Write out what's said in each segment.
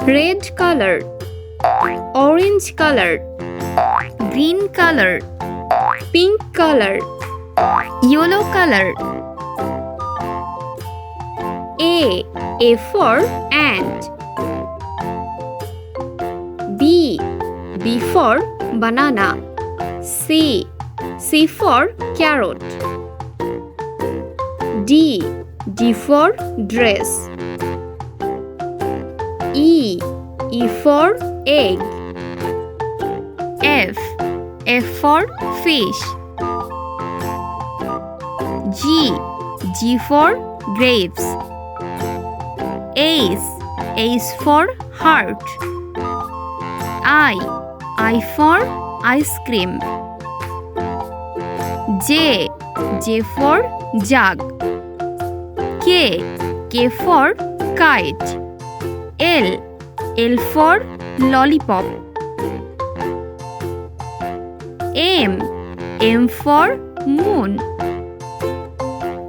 red color, orange color, green color, pink color, yellow color. A for ant. B for banana. C for carrot. D for dress. E for egg. F for fish. G for grapes. H for heart. I for ice cream. J for jug. K for kite. L for lollipop. M for moon.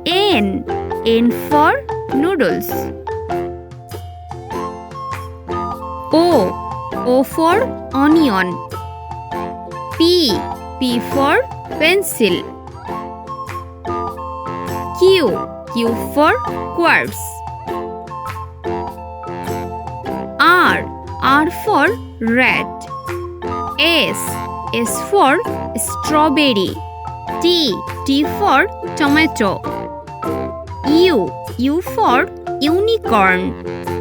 N for noodles. O for onion. P for pencil. Q for quartz. R for red. S for strawberry. T for tomato. U for unicorn.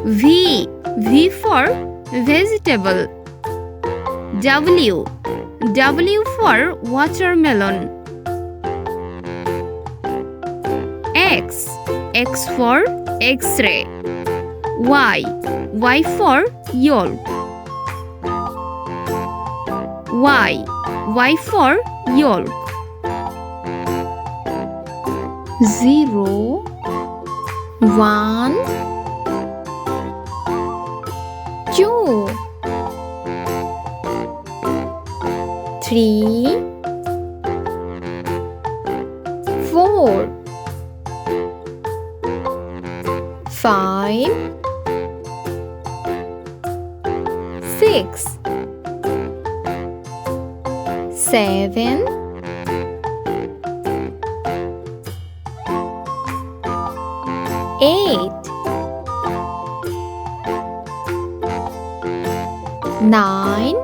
V for vegetable. W for watermelon. X for X-ray. Y for yolk. Y for yolk. 0 1 2 3 4 5 6 7 8 9